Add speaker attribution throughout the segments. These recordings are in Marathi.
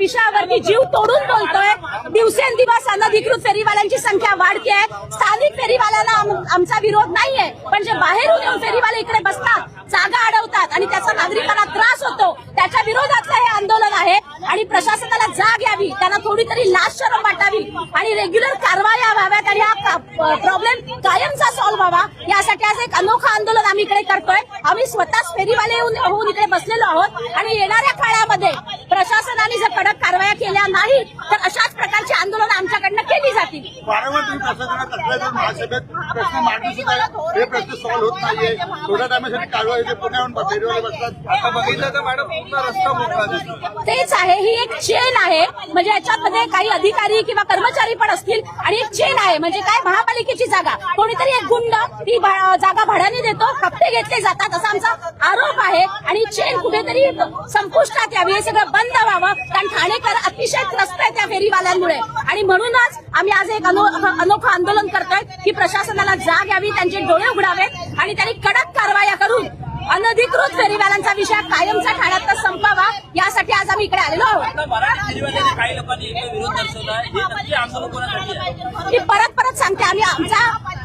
Speaker 1: विषयावरती जीव तोडून बोलतोय। दिवसेंदिवस अनधिकृत फेरीवाल्यांची संख्या वाढते। स्थानिक फेरीवाल्यांना आमचा विरोध नाहीये, पण जे बाहेरून येऊन फेरीवाले इकडे बसतात, जागा अडवतात आणि त्याचा नागरिकांना त्रास होतो, त्याच्या विरोधातलं हे आंदोलन आहे। आणि प्रशासनाला जाग यावी, त्यांना थोडी तरी लाज शरम वाटावी आणि रेग्युलर कारवाया व्हाव्यात आणि हा प्रॉब्लेम कायमचा सॉल्व्ह व्हावा, यासाठी आज एक अनोखं आंदोलन आम्ही इकडे करतोय। आम्ही स्वतःच फेरीवाले होऊन इकडे बसलेलो आहोत आणि येणाऱ्या काळामध्ये प्रशासनाने जर कडक कारवाया केल्या नाही तर अशाच प्रकारची आंदोलन आमच्याकडनं केली जातील।
Speaker 2: वारंवार तुम्ही प्रशासनाला तक्रार महासभेत प्रश्न मांडू सुद्धा हे प्रश्न सॉल्व्ह होत नाहीये। थोड्या टायमासाठी कारवाई होते, पुण्याहून फेरीवाले बसतात। आता बघितलं तर मॅडम पूर्ण रस्ता मोकळा दिसतो।
Speaker 1: तेच आहे, ही एक चेन आहे, म्हणजे याच्यामध्ये काही अधिकारी किंवा कर्मचारी पण असतील आणि एक चेन आहे। म्हणजे काय, महापालिकेची जागा कोणीतरी एक गुंड ती जागा भाड्याने देतो, हप्ते घेतले जातात असा आमचा आरोप आहे आणि चेन कुठेतरी संपुष्टात यावी, हे सगळं बंद व्हावं। कारण ठाणेकर अतिशय त्रस्त आहे त्या फेरीवाल्यांमुळे आणि म्हणूनच आम्ही आज एक अनोखं आंदोलन करतोय की प्रशासनाला जाग यावी, त्यांचे डोळे उघडावेत आणि त्यांनी कडक कारवाया करून अनधिकृत फेरीवाल्यांचा विषय कायमचा ठाण्यात संपावा, यासाठी आज आम्ही इकडे आलेलो आहोत।
Speaker 3: काही लोकांनी विरोध दर्शवला, हे आंदोलन कोणासाठी आहे?
Speaker 1: मी परत सांगते,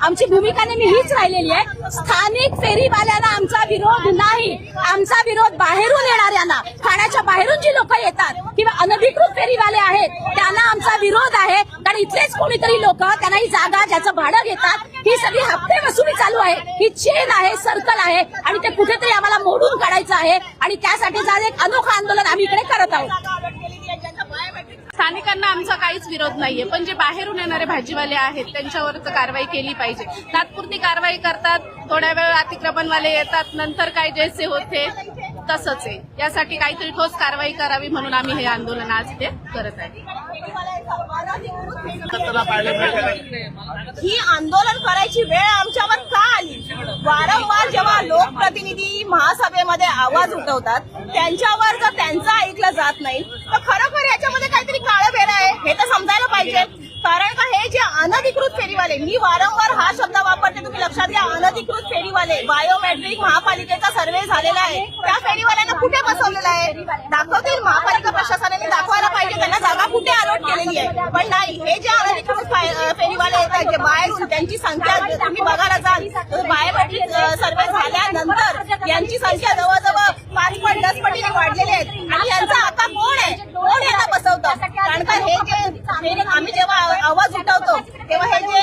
Speaker 1: आमची भूमिका नेहमी हीच राहिलेली आहे। स्थानिक फेरीवाल्यांना आमचा विरोध नाही, आमचा विरोध बाहेरून येणाऱ्यांना, ठाण्याच्या बाहेरून जी लोक येतात किंवा अनधिकृत फेरीवाले आहेत त्यांना आमचा विरोध आहे। कारण इथलेच कोणीतरी लोक त्यांना ही जागा ज्याचं भाडं घेतात, ही सगळी हप्ते वसुली चालू आहे, ही चेन आहे, सर्कल आहे आणि ते कुठेतरी आम्हाला मोडून काढायचं आहे आणि त्यासाठी आज एक अनोखं आंदोलन आम्ही इकडे करत आहोत।
Speaker 4: स्थानिकांना आमचा काहीच विरोध नाहीये, पण जे बाहेरून येणारे भाजीवाले आहेत त्यांच्यावर तर कारवाई केली पाहिजे। तात्पुरती कारवाई करतात, थोड्या वेळ अतिक्रमणवाले येतात, नंतर काय जैसे होते तसंच आहे। यासाठी काहीतरी ठोस कारवाई करावी म्हणून आम्ही हे आंदोलन आज ते करत आहे।
Speaker 5: ही आंदोलन करायची वेळ आमच्यावर का आली? वारंवार जेव्हा लोकप्रतिनिधी महासभेमध्ये आवाज उठवतात त्यांच्यावर जर त्यांचं ऐकलं जात नाही तर खरोखर याच्यामध्ये काहीतरी काळबेर आहे हे तर समजायला पाहिजे। कारण का हे जे अनधिकृत फेरीवाले, मी वारंवार हा शब्द वापरते, तुम्ही लक्षात घ्या, अनधिकृत फेरीवाले, बायोमेट्रिक महापालिकेचा सर्व्हे झालेला आहे, त्या फेरीवाल्यांना कुठे बसवलेला आहे? दाखवतील, महापालिका प्रशासनाने दाखवायला पाहिजे त्यांना जागा कुठे अलॉट केलेली आहे, पण नाही। हे जे अनधिकृत फेरीवाले येतात जे बाहेरून, त्यांची संख्या तुम्ही बघायला जाल तर बायोमेट्रिक सर्व्हे झाल्यानंतर यांची संख्या जवळजवळ 5 पट 10 पटीने वाढलेली आहे आणि यांचा आता कोण आहे, कोण यांना बसवतं? कारण का हे जे आम्ही जेव्हा आवाज उठवतो तेव्हा हे जे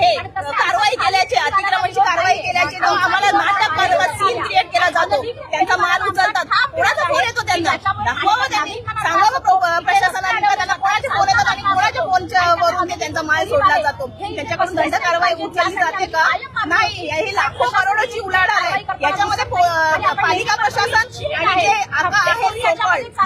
Speaker 5: हे कारवाई केल्याचे, अतिक्रमणची कारवाई केल्याचे आम्हाला नाटक करतात, सीन क्रिएट केला जातो, त्यांचा माल उचलतात। कोणाचा फोन येतो त्यांना दाखवावं, त्यांनी सांगावं प्रशासनाने त्यांना कोणाचे फोन येतात आणि कोणाच्या फोनवरून ते त्यांचा माल सोडला जातो। त्यांच्याकडून दंड कारवाई उचलली जाते का? नाही। हे लाखो करोडची उलाढाल आहे। याच्यामध्ये पालिका प्रशासन आणि जे आता आहे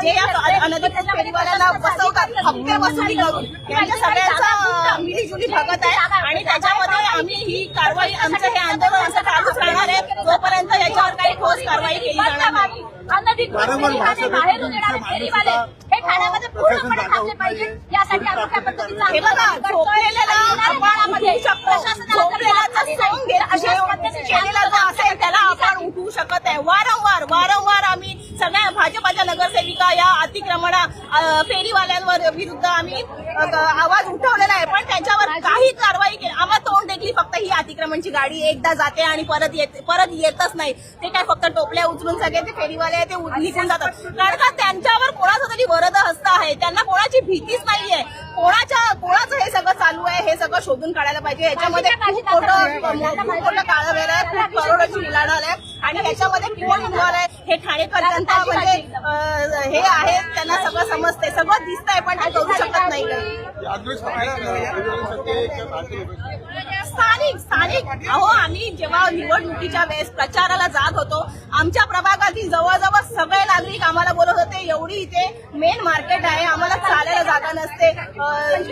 Speaker 5: जे या अनधिकृत फेरीवाल्यांना बसवतात हप्ते वसुली करून, यांच्या सगळ्यांचा मिलीजुली भगत आहे आणि त्याच्यामध्ये आम्ही ही कारवाई, आमचं हे आंदोलन असं चालूच राहणार आहे जोपर्यंत याच्यावर काही ठोस कारवाई केली जाणार नाही।
Speaker 1: बाहेरून येणारे फेरीवाले हे ठाण्यामध्ये पूर्णपणे थांबले पाहिजे, यासाठी आम्ही त्या पद्धतीचा
Speaker 5: हे बघा, झोपलेल्याला आपण म्हणू शकतो, झोपलेल्याचा सोंग केलेला जो असेल त्याला आपण उठवू शकत आहे। वारंवार आम्ही सगळ्या भाजपाच्या नगरसेविका या अतिक्रमण फेरीवाल्यांवर विरुद्ध आम्ही आवाज उठवलेला आहे, पण त्याच्यावर काही कारवाई केली। आम्हाला तोंड देखील फक्त ही अतिक्रमणची गाडी एकदा जाते आणि परत येतच नाही। ते काय फक्त टोपल्या उचलून सगळे ते फेरीवाले ते निघून जातात, कारण का त्यांच्यावर कोणाचं तरी वरद हस्त आहे, त्यांना कोणाची भीतीच नाहीये। कोणाचं हे सगळं चालू आहे हे सगळं शोधून काढायला पाहिजे। याच्यामध्ये खूप मोठं काळबेर आहे, खूप करोडची उलाढाल आहे आणि ह्याच्यामध्ये कोण इन्व्हॉल्व आहे हे ठाणेकर जनता म्हणजे हे आहे, त्यांना सगळं समजतंय, सगळं दिसतंय, पण ते करू शकत नाही। स्थानिक अहो, आम्ही जेव्हा निवडणुकीच्या वेळेस प्रचाराला जात होतो, आमच्या प्रभागातील जवळजवळ सगळे नागरिक आम्हाला बोलत होते एवढी इथे मेन मार्केट आहे, आम्हाला चालायला जागा नसते,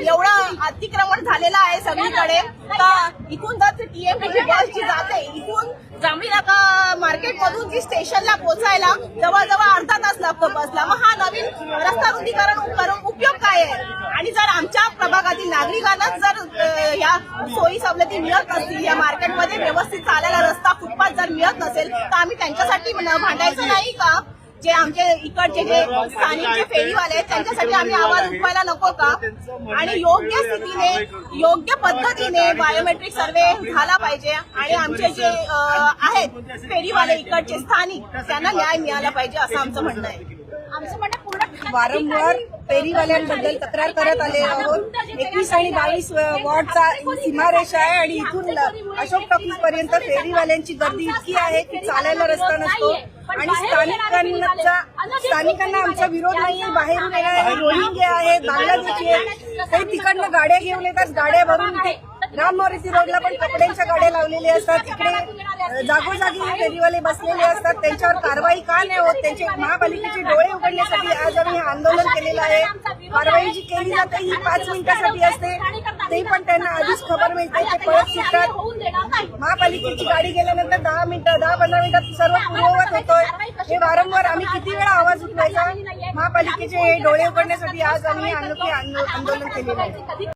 Speaker 5: एवढं अतिक्रमण झालेलं आहे सगळीकडे। का इथून जर टीएमटीची बस जी जाते इथून जांभळी नाका मार्केट मधून जी स्टेशनला पोहोचायला जवळजवळ अर्धा तास लागतो बसला, मग हा नवीन रस्ता रुंदीकरण करून उपयोग काय आहे? आणि जर आमच्या प्रभागातील नागरिकांनाच जर या सोयी सवलती मिळत नसतील, या मार्केटमध्ये व्यवस्थित चालायला रस्ता, फुटपाथ जर मिळत नसेल तर आम्ही त्यांच्यासाठी भांडायचं नाही का? जे आमचे इकडचे जे स्थानिक जे फेरीवाले आहेत त्यांच्यासाठी आम्ही आवाज उठवायला नको का? आणि योग्य स्थितीने योग्य पद्धतीने बायोमेट्रिक सर्वे झाला पाहिजे आणि आमचे जे आहेत फेरीवाले इकडचे स्थानिक त्यांना न्याय मिळाला पाहिजे असं आमचं म्हणणं आहे.
Speaker 1: आमचं म्हणणं पूर्ण
Speaker 6: वारंवार फेरीवाल्यांबद्दल तक्रार करत आले आहोत. 21 आणि 22 वॉर्डचा सीमारेषा आहे आणि इथून अशोक टॉकीज पर्यंत फेरीवाल्यांची गर्दी इतकी आहे की चालायला रस्ता नसतो. आणि स्थानिकांना आमचा विरोध नाहीये. बाहेरून येणारे रोहिंगे आहेत, बांगलादेशी आहेत, काही तिकडनं गाड्या घेऊन येतात. गाड्या भरून इथे राममोरेसी रोडला पण कपड्यांच्या गाड्या लावलेल्या असतात. इकडे जागोजागी फेरीवाले बसलेले असतात. त्यांच्यावर कारवाई का नाही होत? त्यांचे महापालिकेचे डोळे उघडण्यासाठी आज आम्ही हे आंदोलन केलेलं आहे. कारवाई जी केली जाते ही 5 मिनिटासाठी असते. ते पण त्यांना आधीच खबर मिळते, ते पळत सुटतात. महापालिकेची गाडी गेल्यानंतर 10-15 मिनिटात सर्व पूर्ववत होतोय. हे वारंवार आम्ही किती वेळा आवाज उठवायचा? महापालिकेचे डोळे उघडण्यासाठी आज आम्ही अनोखे आंदोलन केलेलं आहे.